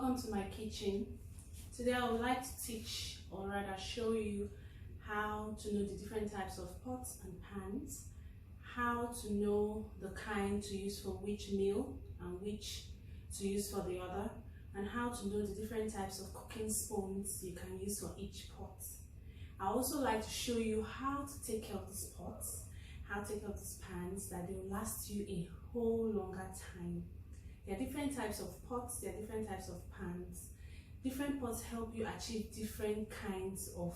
welcome to my kitchen. Today I would like to teach, or rather show you, how to know the different types of pots and pans, how to know the kind to use for which meal and which to use for the other, and how to know the different types of cooking spoons you can use for each pot. I also like to show you how to take care of these pots, how to take care of these pans, that they will last you a whole longer time. There are different types of pots, there are different types of pans. Different pots help you achieve different kinds of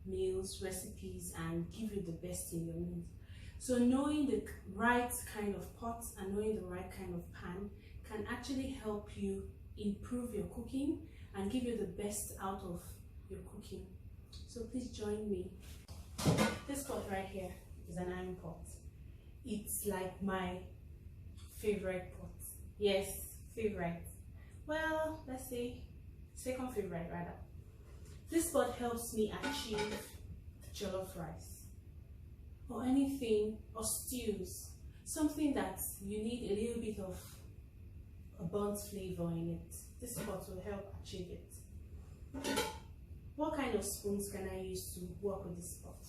meals, recipes, and give you the best in your meals. So knowing the right kind of pot and knowing the right kind of pan can actually help you improve your cooking and give you the best out of your cooking. So please join me. This pot right here is an iron pot. It's like my favorite pot. Yes, favorite. Well, let's say second favorite rather. This pot helps me achieve jollof rice or anything, or stews, something that you need a little bit of a burnt flavor in it. This pot will help achieve it. What kind of spoons can I use to work with this pot?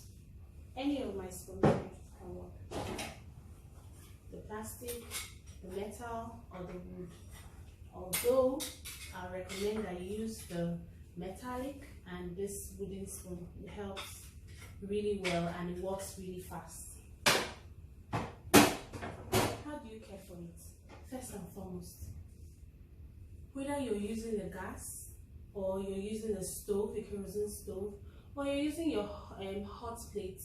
Any of my spoons can work. The plastic, the metal, or the wood. Although I recommend that you use the metallic, and this wooden spoon, it helps really well and it works really fast. How do you care for it? First and foremost, whether you're using the gas or you're using a stove, a kerosene stove, or you're using your hot plate,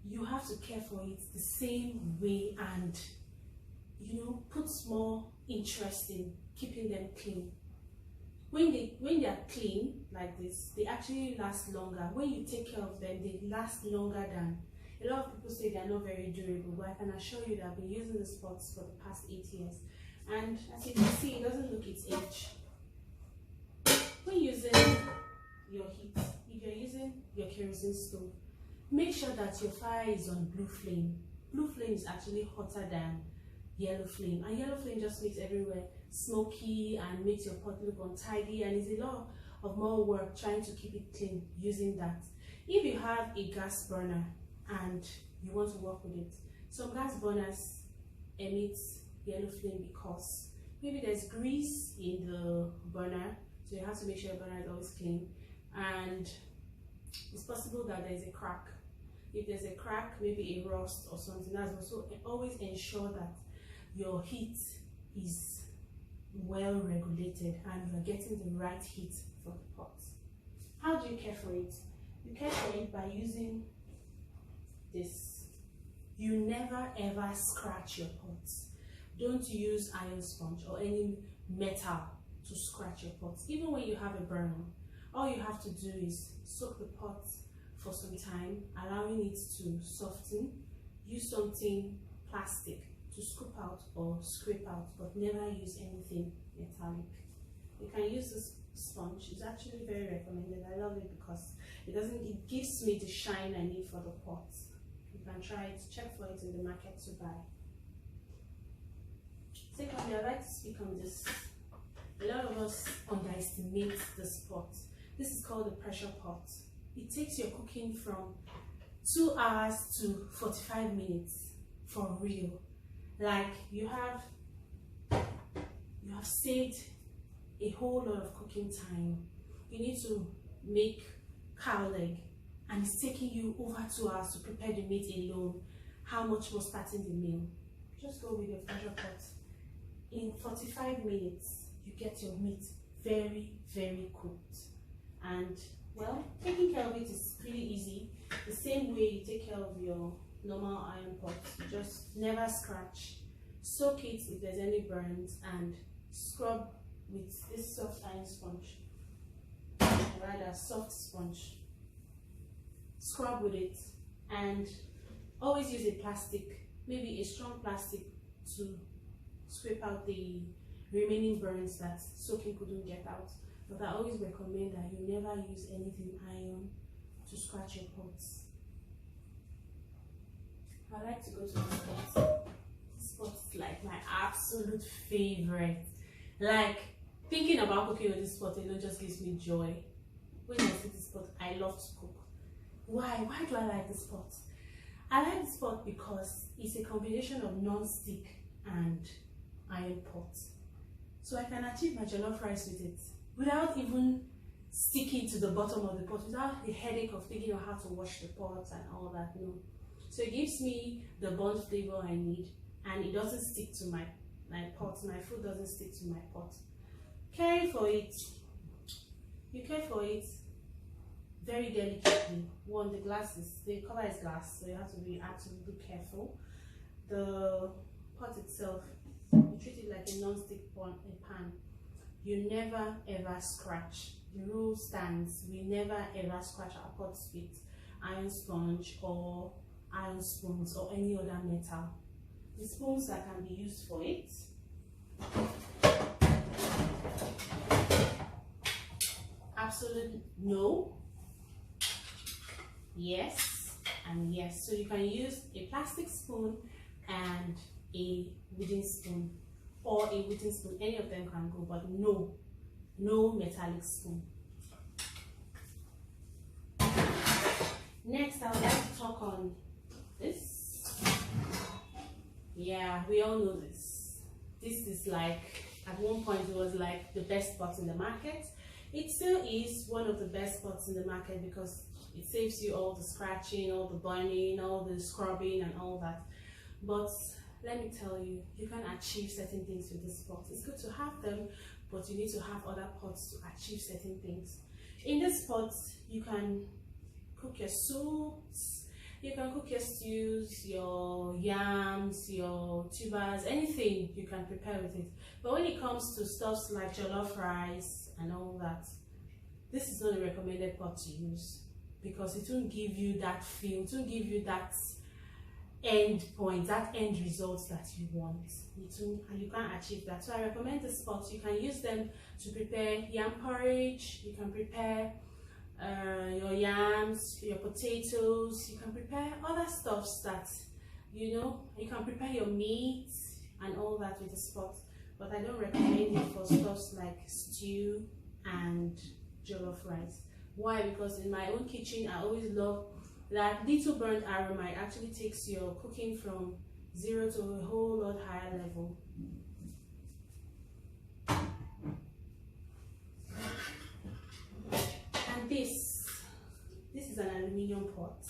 you have to care for it the same way and put more interest in keeping them clean. When they are clean like this, they actually last longer. When you take care of them, they last longer than a lot of people say. They are not very durable, but I can assure you that I've been using this pots for the past 8 years, and as you can see, it doesn't look its age. When using your heat, if you're using your kerosene stove, make sure that your fire is on blue flame. Blue flame is actually hotter than yellow flame, and yellow flame just makes everywhere smoky and makes your pot look untidy, and it's a lot of more work trying to keep it clean using that. If you have a gas burner and you want to work with it, some gas burners emit yellow flame because maybe there's grease in the burner, so you have to make sure your burner is always clean, and it's possible that there's a crack. If there's a crack, maybe a rust or something, that's also always ensure that your heat is well regulated and you're getting the right heat for the pot. How do you care for it? You care for it by using this. You never ever scratch your pots. Don't use iron sponge or any metal to scratch your pots. Even when you have a burner, all you have to do is soak the pot for some time, allowing it to soften. Use something plastic to scoop out or scrape out, but never use anything metallic. You can use this sponge. It's actually very recommended. I love it because it gives me the shine I need for the pot. You can try it, check for it in the market to buy. Secondly, I'd like to speak on this. A lot of us underestimate this pot. This is called the pressure pot. It takes your cooking from 2 hours to 45 minutes for real. Like you have saved a whole lot of cooking time. You need to make cow leg and it's taking you over 2 hours to prepare the meat alone. How much more starting the meal? Just go with your pressure pot. In 45 minutes, you get your meat very, very cooked. And well, taking care of it is pretty easy. The same way you take care of your normal iron pot. You just never scratch. Soak it if there's any burns and scrub with this soft iron sponge, or rather soft sponge. Scrub with it and always use a plastic, maybe a strong plastic, to scrape out the remaining burns that soaking couldn't get out. But I always recommend that you never use anything iron to scratch your pots. I like to go to this pot. This pot is like my absolute favorite. Like, Thinking about cooking with this pot just gives me joy. When I see this pot, I love to cook. Why do I like this pot? I like this pot because it's a combination of non-stick and iron pot, so I can achieve my jollof rice with it without even sticking to the bottom of the pot, without the headache of thinking of how to wash the pot and all that. No, so it gives me the burnt flavor I need, and it doesn't stick to my pot. My food doesn't stick to my pot. Caring for it, you care for it very delicately. One, the cover is glass, so you have to be absolutely careful. The pot itself, you treat it like a non-stick pan. You never ever scratch. The rule stands: we never ever scratch our pots with iron sponge or iron spoons or any other metal. The spoons that can be used for it, absolutely no, yes, and yes. So you can use a plastic spoon and a wooden spoon, or a wooden spoon. Any of them can go, but no metallic spoon. Next, I would like to talk on this. Yeah, we all know this. This is like, at one point it was like the best pot in the market. It still is one of the best pots in the market because it saves you all the scratching, all the burning, all the scrubbing and all that. But let me tell you, you can achieve certain things with this pot. It's good to have them, but you need to have other pots to achieve certain things. In this pot, you can cook your soups, you can cook your stews, your yams, your tubers, anything you can prepare with it. But when it comes to stuffs like jollof rice and all that, this is not a recommended pot to use because it won't give you that feel, it won't give you that end point, that end result that you want. And you can't achieve that. So I recommend this pot. You can use them to prepare yam porridge, you can prepare your yams, your potatoes, you can prepare other stuffs that, you can prepare your meat and all that with this pot. But I don't recommend it for stuffs like stew and jollof rice. Why? Because in my own kitchen, I always love that little burnt aroma. It actually takes your cooking from 0 to a whole lot higher level. And this is an aluminium pot.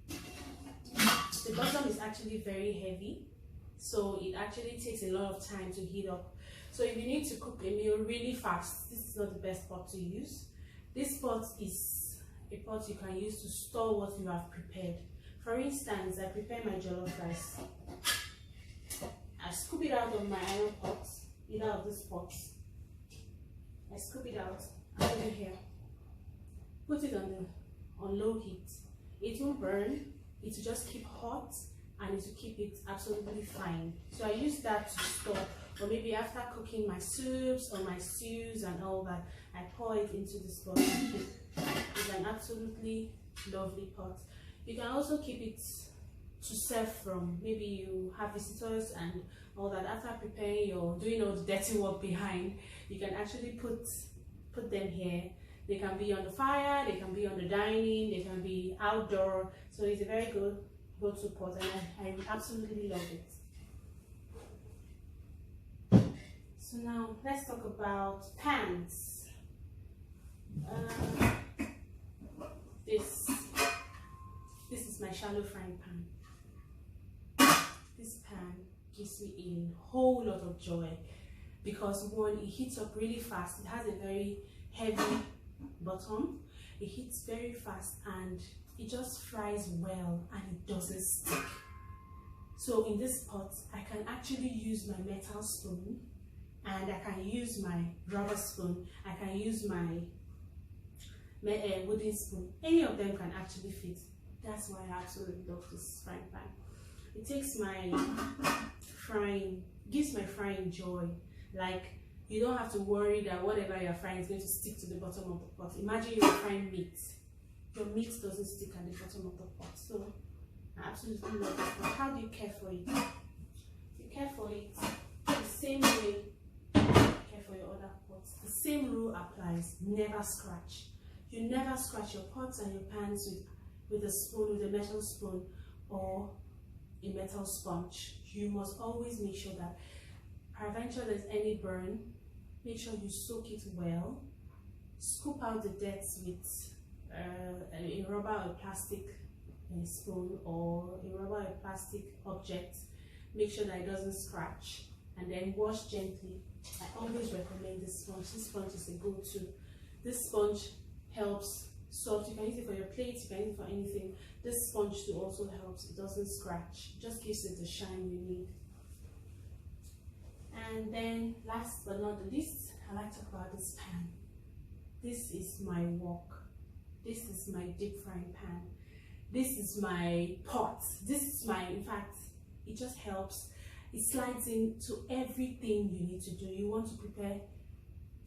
The bottom is actually very heavy, so it actually takes a lot of time to heat up. So if you need to cook a meal really fast, this is not the best pot to use. This pot is a pot you can use to store what you have prepared. For instance, I prepare my jollof rice. I scoop it out of my iron pot, either of this pot. I scoop it out, I put it here. Put it on low heat. It won't burn, it will just keep hot, and it will keep it absolutely fine. So I use that to store, or maybe after cooking my soups or my stews and all that, I pour it into this pot. It's an absolutely lovely pot. You can also keep it to serve from. Maybe you have visitors and all that. After preparing doing all the dirty work behind, you can actually put them here. They can be on the fire, they can be on the dining, they can be outdoor. So it's a very good go-to pot, and I absolutely love it. So now let's talk about pans. This is my shallow frying pan. This pan gives me a whole lot of joy because one, it heats up really fast. It has a very heavy bottom. It heats very fast and it just fries well and it doesn't stick. So in this pot, I can actually use my metal spoon, and I can use my rubber spoon, I can use my wooden spoon. Any of them can actually fit. That's why I absolutely love this frying pan. It takes my frying, gives my frying joy. Like, you don't have to worry that whatever you're frying is going to stick to the bottom of the pot. Imagine you're frying meat. Your meat doesn't stick at the bottom of the pot. So I absolutely love this pot. How do you care for it? You care for it the same way you care for your other pots. The same rule applies. Never scratch. You never scratch your pots and your pans with a spoon, with a metal spoon or a metal sponge. You must always make sure that, peradventure there's any burn, make sure you soak it well. Scoop out the dirt with a rubber or plastic spoon or a rubber or plastic object. Make sure that it doesn't scratch, and then wash gently. I always recommend this sponge. This sponge is a go-to. This sponge helps soft. You can use it for your plates, you can use it for anything. This sponge too also helps. It doesn't scratch, it just gives it the shine you need. And then last but not the least, I like to talk about this pan. This is my wok. This is my deep frying pan. This is my pot. This is my, in fact, it just helps. It slides into everything you need to do. You want to prepare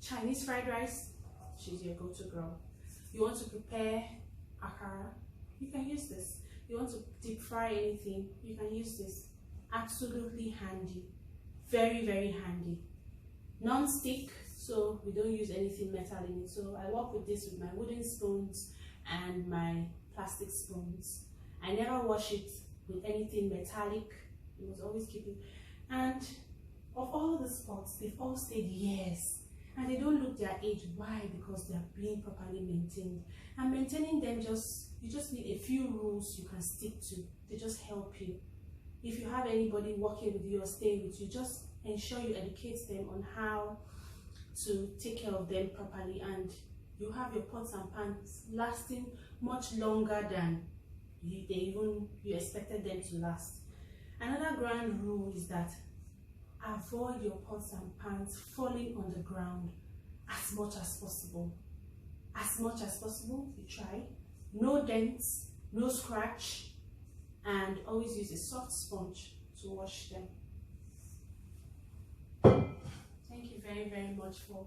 Chinese fried rice, she's your go-to girl. You want to prepare akara, you can use this. You want to deep fry anything, you can use this. Absolutely handy. Very, very handy. Non-stick, so we don't use anything metal in it. So I work with this with my wooden spoons and my plastic spoons. I never wash it with anything metallic. You must always keep it. And of all the pots, they've all stayed years. And they don't look their age. Why? Because they are being properly maintained. And maintaining them, you just need a few rules you can stick to. They just help you. If you have anybody working with you or staying with you, just ensure you educate them on how to take care of them properly, and you have your pots and pans lasting much longer than you expected them to last. Another grand rule is that avoid your pots and pans falling on the ground as much as possible. As much as possible, you try. No dents, no scratch, and always use a soft sponge to wash them. Thank you very, very much for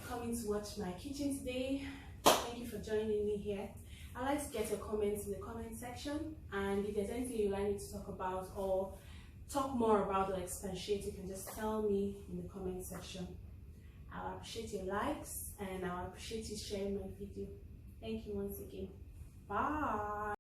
coming to watch my kitchen today. Thank you for joining me here. I'd like to get your comments in the comment section, and if there's anything you'd like me to talk about or talk more about or expatiate, you can just tell me in the comment section. I'll appreciate your likes and I'll appreciate you sharing my video. Thank you once again. Bye.